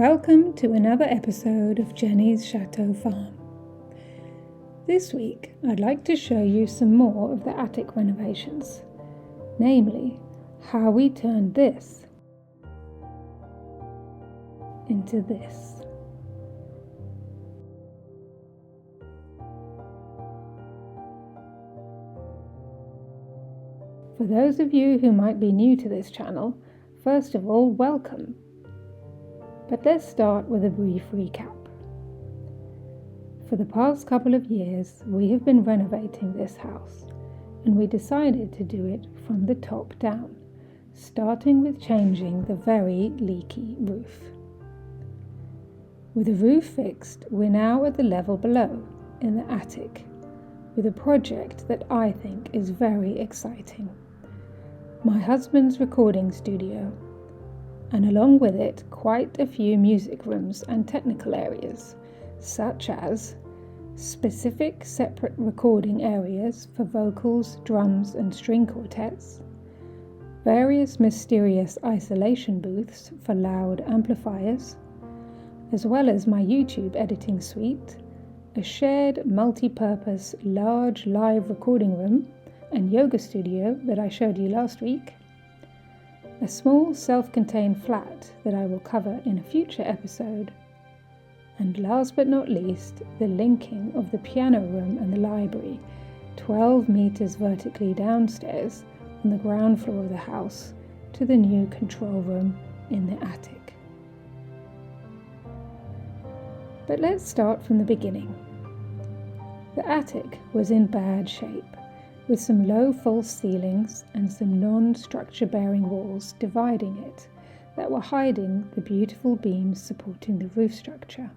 Welcome to another episode of Jenny's Chateau Farm. This week I'd like to show you some more of the attic renovations, namely how we turned this into this. For those of you who might be new to this channel, first of all, welcome. But let's start with a brief recap. For the past couple of years, we have been renovating this house, and we decided to do it from the top down, starting with changing the very leaky roof. With the roof fixed, we're now at the level below, in the attic, with a project that I think is very exciting. My husband's recording studio, and along with it quite a few music rooms and technical areas, such as specific separate recording areas for vocals, drums and string quartets, various mysterious isolation booths for loud amplifiers, as well as my YouTube editing suite, a shared multi-purpose large live recording room and yoga studio that I showed you last week, a small self-contained flat that I will cover in a future episode, and last but not least, the linking of the piano room and the library 12 meters vertically downstairs on the ground floor of the house to the new control room in the attic. But let's start from the beginning. The attic was in bad shape, with some low false ceilings and some non-structure bearing walls dividing it that were hiding the beautiful beams supporting the roof structure.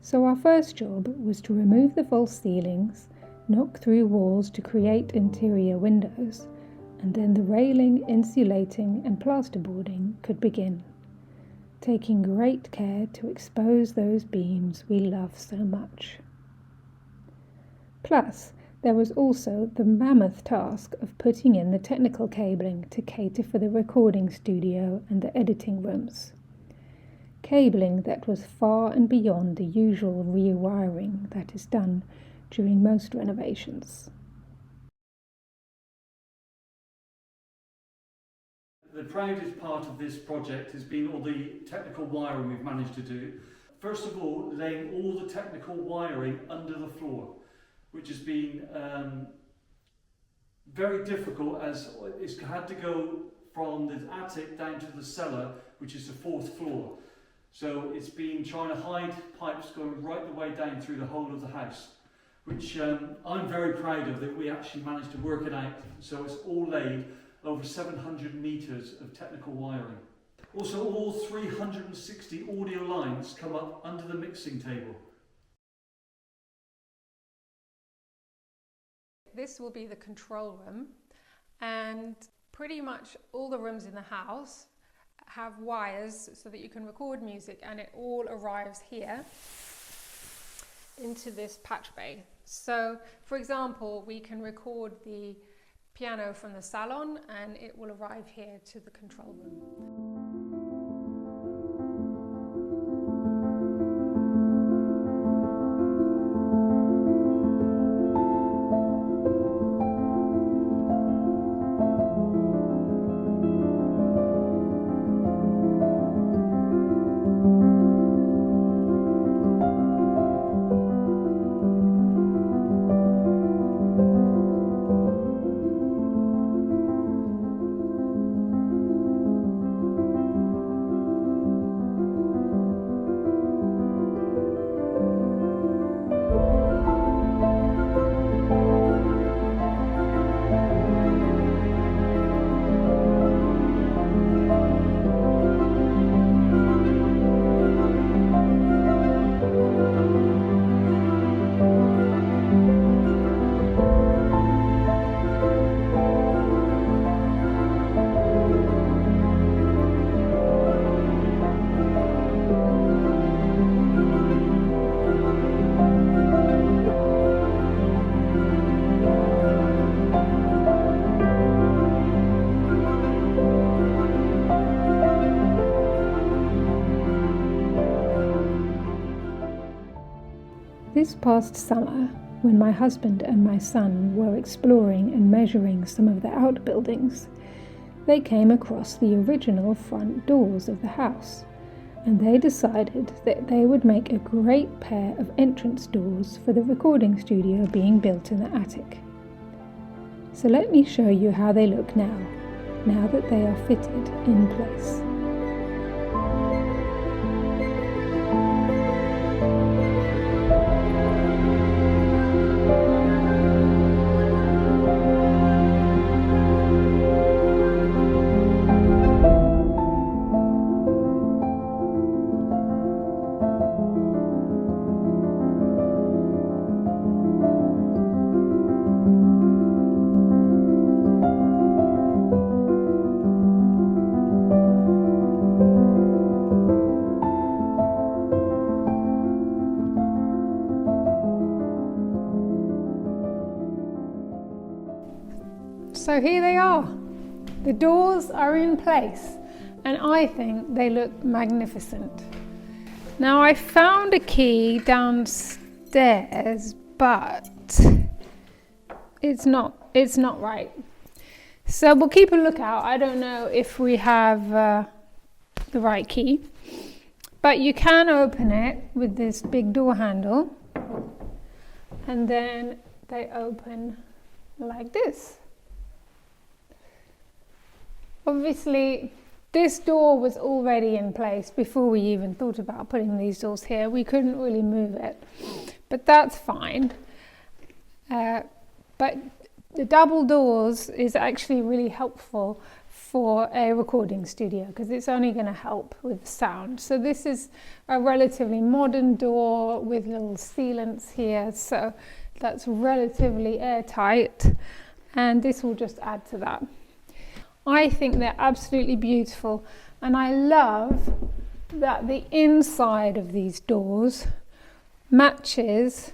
So our first job was to remove the false ceilings, knock through walls to create interior windows, and then the railing, insulating and plasterboarding could begin, taking great care to expose those beams we love so much. Plus, there was also the mammoth task of putting in the technical cabling to cater for the recording studio and the editing rooms. Cabling that was far and beyond the usual rewiring that is done during most renovations. The proudest part of this project has been all the technical wiring we've managed to do. First of all, laying all the technical wiring under the floor, which has been very difficult as it's had to go from the attic down to the cellar, which is the 4th floor. So it's been trying to hide pipes going right the way down through the whole of the house, which I'm very proud of, that we actually managed to work it out. So it's all laid over 700 meters of technical wiring. Also, all 360 audio lines come up under the mixing table. This will be the control room, and pretty much all the rooms in the house have wires so that you can record music, and it all arrives here into this patch bay. So for example, we can record the piano from the salon and it will arrive here to the control room. This past summer, when my husband and my son were exploring and measuring some of the outbuildings, they came across the original front doors of the house, and they decided that they would make a great pair of entrance doors for the recording studio being built in the attic. So let me show you how they look now that they are fitted in place. So here they are. The doors are in place and I think they look magnificent. Now I found a key downstairs, but it's not right. So we'll keep a lookout. I don't know if we have the right key, but you can open it with this big door handle, and then they open like this. Obviously, this door was already in place before we even thought about putting these doors here. We couldn't really move it, but that's fine. But the double doors is actually really helpful for a recording studio because it's only going to help with sound. So this is a relatively modern door with little sealants here, so that's relatively airtight, and this will just add to that. I think they're absolutely beautiful, and I love that the inside of these doors matches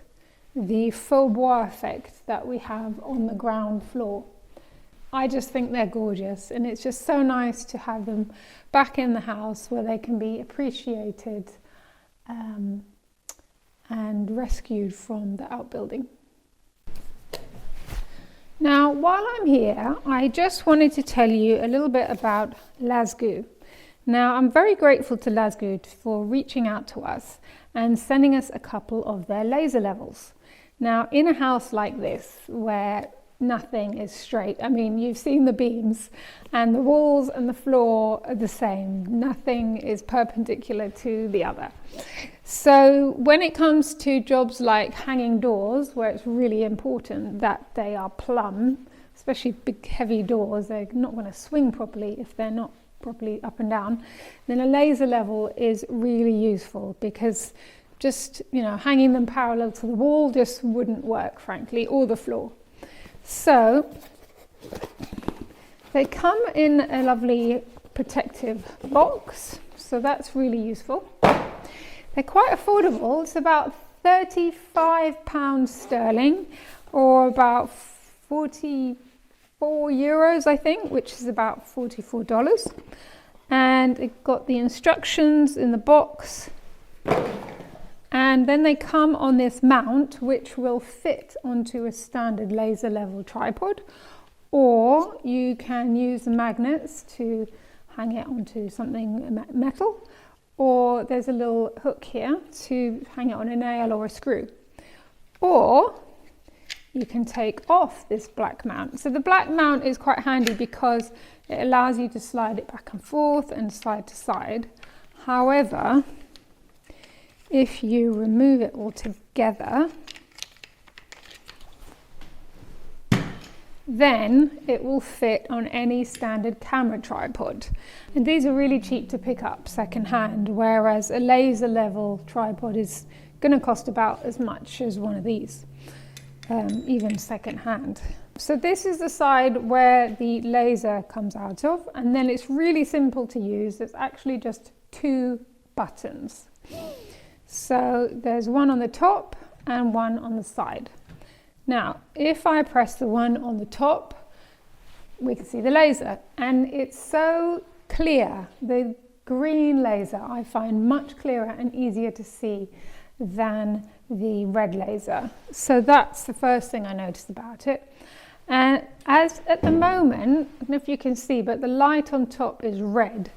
the faux bois effect that we have on the ground floor. I just think they're gorgeous, and it's just so nice to have them back in the house where they can be appreciated and rescued from the outbuilding. Now, while I'm here, I just wanted to tell you a little bit about Lasgu. Now, I'm very grateful to Lasgu for reaching out to us and sending us a couple of their laser levels. Now, in a house like this, where nothing is straight, I mean, you've seen the beams, and the walls and the floor are the same. Nothing is perpendicular to the other. So when it comes to jobs like hanging doors, where it's really important that they are plumb, especially big heavy doors, they're not going to swing properly if they're not properly up and down, then a laser level is really useful, because just, hanging them parallel to the wall just wouldn't work, frankly, or the floor. So they come in a lovely protective box, so that's really useful. They're quite affordable. It's about £35 sterling, or about 44 euros, I think, which is about $44. And it got the instructions in the box. And then they come on this mount, which will fit onto a standard laser level tripod, or you can use the magnets to hang it onto something metal, or there's a little hook here to hang it on a nail or a screw. Or you can take off this black mount. So the black mount is quite handy because it allows you to slide it back and forth and side to side. However, if you remove it all together, then it will fit on any standard camera tripod. And these are really cheap to pick up secondhand, whereas a laser level tripod is going to cost about as much as one of these, even secondhand. So this is the side where the laser comes out of, and then it's really simple to use. There's actually just 2 buttons. So there's one on the top and one on the side. Now, if I press the one on the top, we can see the laser, and it's so clear. The green laser I find much clearer and easier to see than the red laser. So that's the first thing I noticed about it. And as at the moment, I don't know if you can see, but the light on top is red.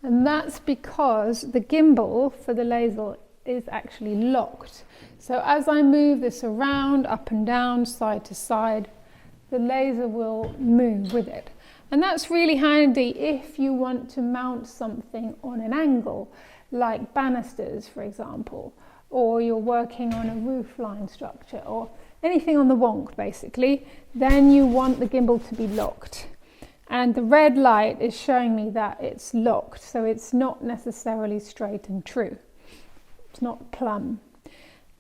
And that's because the gimbal for the laser is actually locked. So as I move this around, up and down, side to side, the laser will move with it. And that's really handy if you want to mount something on an angle, like banisters, for example, or you're working on a roofline structure, or anything on the wonk, basically. Then you want the gimbal to be locked. And the red light is showing me that it's locked, so it's not necessarily straight and true. It's not plumb.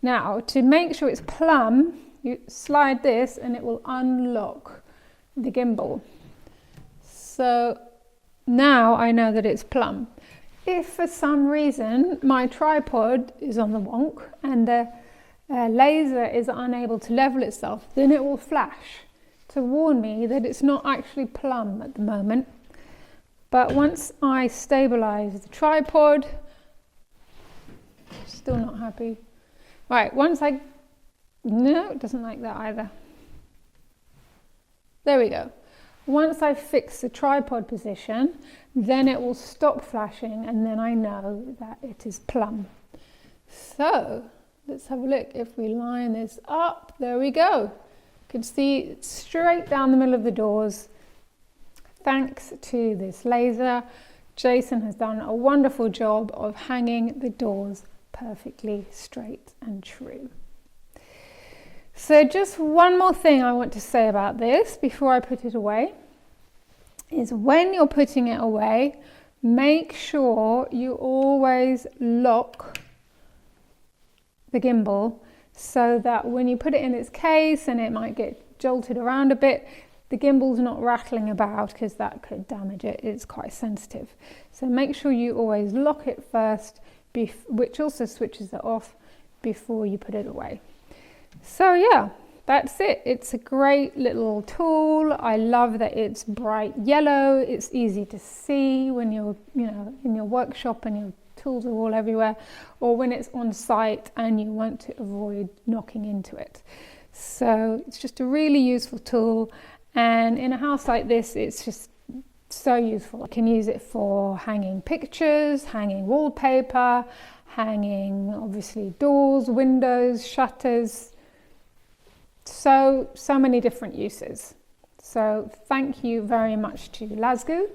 Now, to make sure it's plumb, you slide this and it will unlock the gimbal. So now I know that it's plumb. If for some reason my tripod is on the wonk and the laser is unable to level itself, then it will flash to warn me that it's not actually plumb at the moment. But once I stabilize the tripod, still not happy. Right, no, it doesn't like that either. There we go. Once I fix the tripod position, then it will stop flashing, and then I know that it is plumb. So let's have a look. If we line this up, there we go. You can see it's straight down the middle of the doors. Thanks to this laser, Jason has done a wonderful job of hanging the doors perfectly straight and true. So just one more thing I want to say about this before I put it away is when you're putting it away, make sure you always lock the gimbal so that when you put it in its case and it might get jolted around a bit, the gimbal's not rattling about, because that could damage it. It's quite sensitive. So make sure you always lock it first, which also switches it off before you put it away. So yeah, that's it. It's a great little tool. I love that it's bright yellow. It's easy to see when you're, in your workshop and your tools are all everywhere, or when it's on site and you want to avoid knocking into it. So it's just a really useful tool, and in a house like this, it's just so useful. You can use it for hanging pictures, hanging wallpaper, hanging obviously doors, windows, shutters. So many different uses. So thank you very much to Lasgu,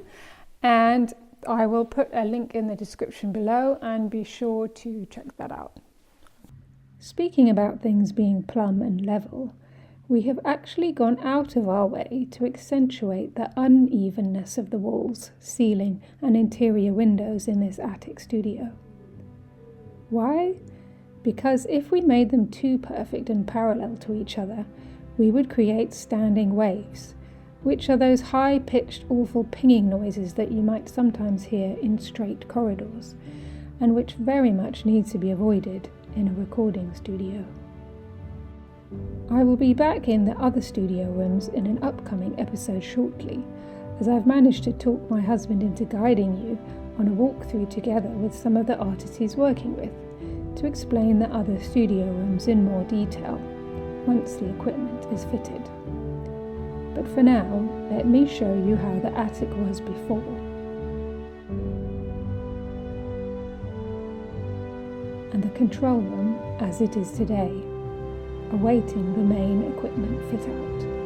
and I will put a link in the description below, and be sure to check that out. Speaking about things being plumb and level, we have actually gone out of our way to accentuate the unevenness of the walls, ceiling and interior windows in this attic studio. Why? Because if we made them too perfect and parallel to each other, we would create standing waves, which are those high-pitched, awful pinging noises that you might sometimes hear in straight corridors, and which very much needs to be avoided in a recording studio. I will be back in the other studio rooms in an upcoming episode shortly, as I've managed to talk my husband into guiding you on a walkthrough together with some of the artists he's working with, to explain the other studio rooms in more detail once the equipment is fitted. But for now, let me show you how the attic was before. And the control room as it is today, awaiting the main equipment fit out.